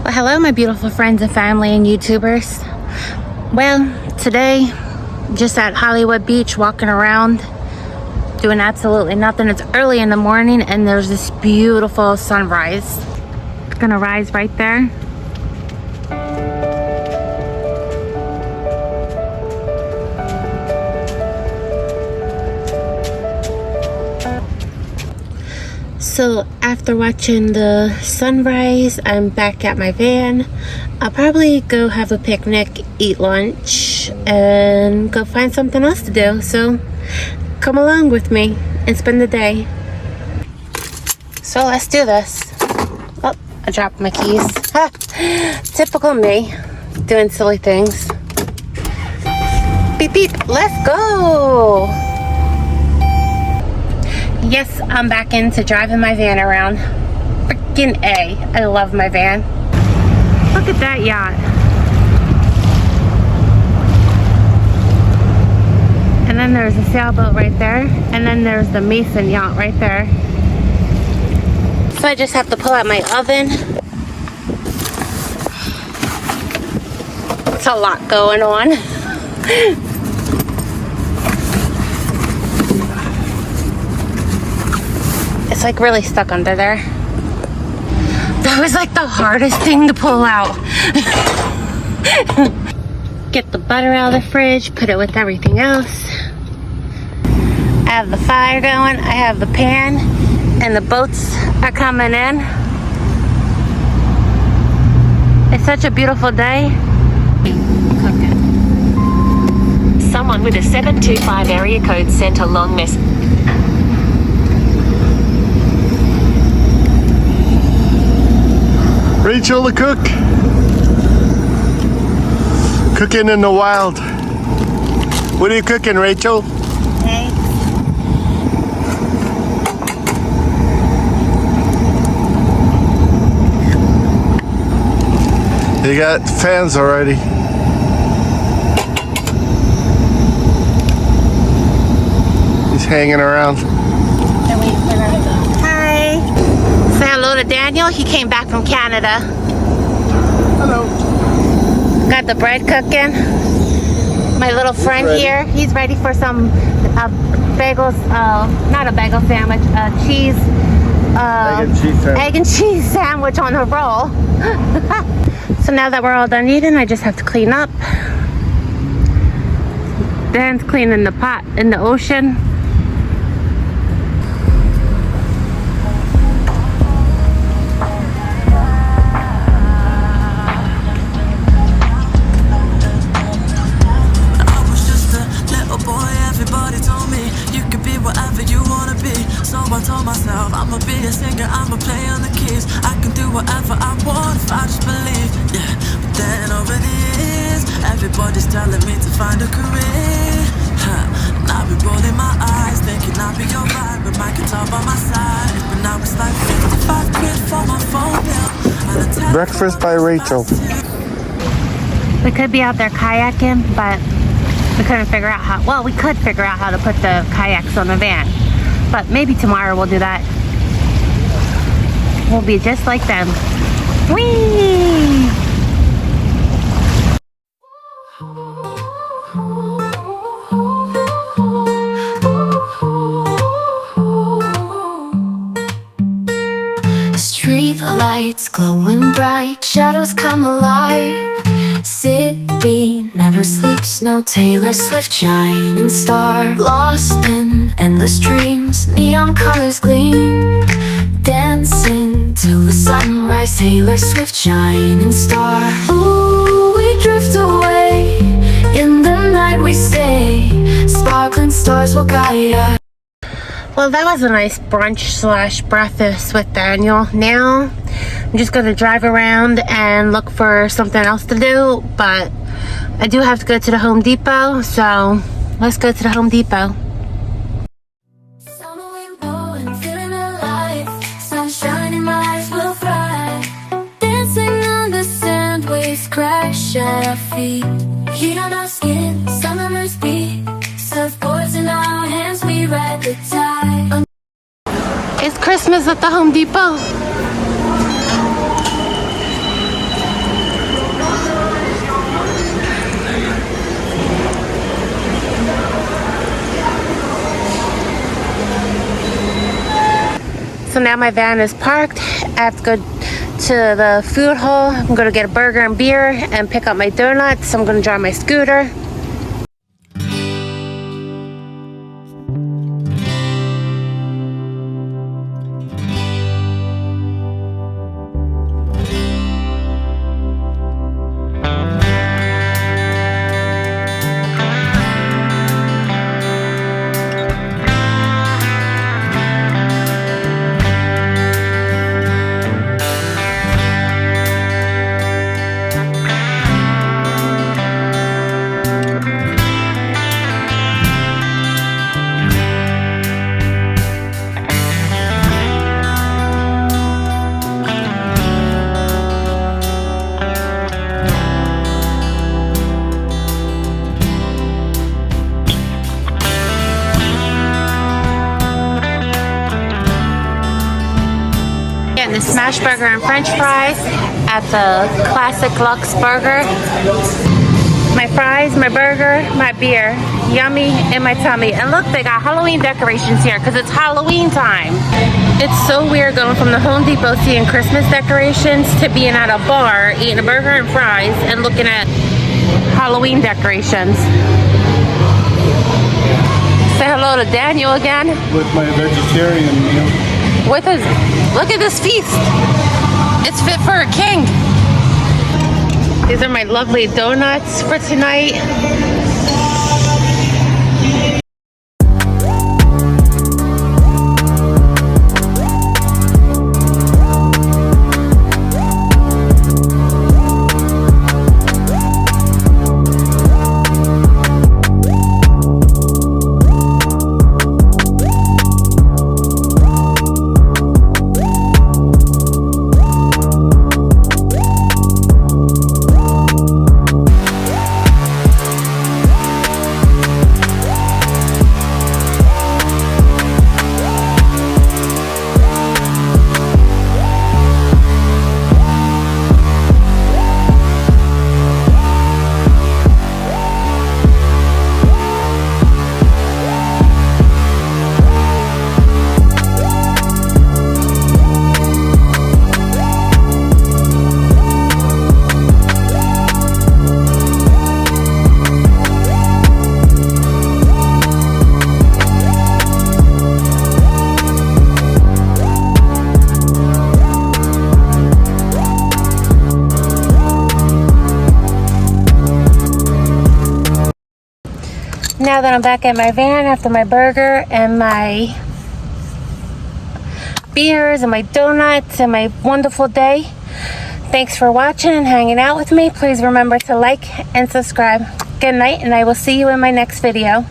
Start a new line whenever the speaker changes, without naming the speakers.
Well, hello, my beautiful friends and family and YouTubers. Well, today, just at Hollywood Beach, walking around, doing absolutely nothing. It's early in the morning, and there's this beautiful sunrise. It's gonna rise right there. So after watching the sunrise, I'm back at my van. I'll probably go have a picnic, eat lunch, and go find something else to do. So come along with me and spend the day. So let's do this. Oh, I dropped my keys. Ha! Typical me, doing silly things. Beep beep, let's go! Yes, I'm back into driving my van around. Freaking A. I love my van. Look at that yacht. And then there's a sailboat right there. And then there's the Mason yacht right there. So I just have to pull out my oven. It's a lot going on. It's like really stuck under there. That was like the hardest thing to pull out. Get the butter out of the fridge, put it with everything else. I have the fire going, I have the pan, and the boats are coming in. It's such a beautiful day. Cooking.
Someone with a 725 area code sent a long message.
Rachel the cook. Cooking in the wild. What are you cooking, Rachel?
Eggs.
You got fans already. He's hanging around.
Hi. Say hello to Daniel. He came back from Canada.
Hello.
Got the bread cooking. My little friend here, he's ready for some bagels, not a bagel sandwich, cheese, egg and cheese sandwich on a roll. So now that we're all done eating, I just have to clean up. Dan's cleaning the pot in the ocean.
I told myself I'ma be a singer, I'ma play on the keys. I can do whatever I want if I just believe, yeah. But then over the years, everybody's telling me to find a career, and I'll be rolling my eyes, thinking I'll be alright with my guitar by my side. But now it's like 55 quid for my phone bill.
Breakfast by Rachel.
We could be out there kayaking, but we couldn't figure out how, well, we could figure out how to put the kayaks on the van. But maybe tomorrow we'll do that. We'll be just like them. Whee!
Street lights glowing bright, shadows come alive. City never sleeps, no Taylor Swift shining star. Lost in endless dreams, neon colors gleam. Dancing till the sunrise, Taylor Swift shining star. Ooh, we drift away, in the night we stay. Sparkling stars will guide us.
Well, that was a nice brunch / breakfast with Daniel. Now, I'm just gonna drive around and look for something else to do, but I do have to go to the Home Depot, so let's go to the Home Depot.
Summer wind blowing, feeling alive. Sunshine in my eyes will thrive. Dancing on the sand, waves crash at our feet. Heat on our skin, summer's beat. Surfboards in our hands, we ride the tide.
It's Christmas at the Home Depot. So now my van is parked. I have to go to the food hall. I'm gonna get a burger and beer and pick up my donuts. I'm gonna drive my scooter. Getting the smash burger and french fries at the Classic Lux Burger. My fries, my burger, my beer, yummy in my tummy. And look, they got Halloween decorations here because it's Halloween time. It's so weird going from the Home Depot seeing Christmas decorations to being at a bar eating a burger and fries and looking at Halloween decorations. Say hello to Daniel again.
With my vegetarian meal.
With his, look at this feast. It's fit for a king. These are my lovely donuts for tonight. Now that I'm back at my van after my burger and my beers and my donuts and my wonderful day, thanks for watching and hanging out with me. Please remember to like and subscribe. Good night, and I will see you in my next video.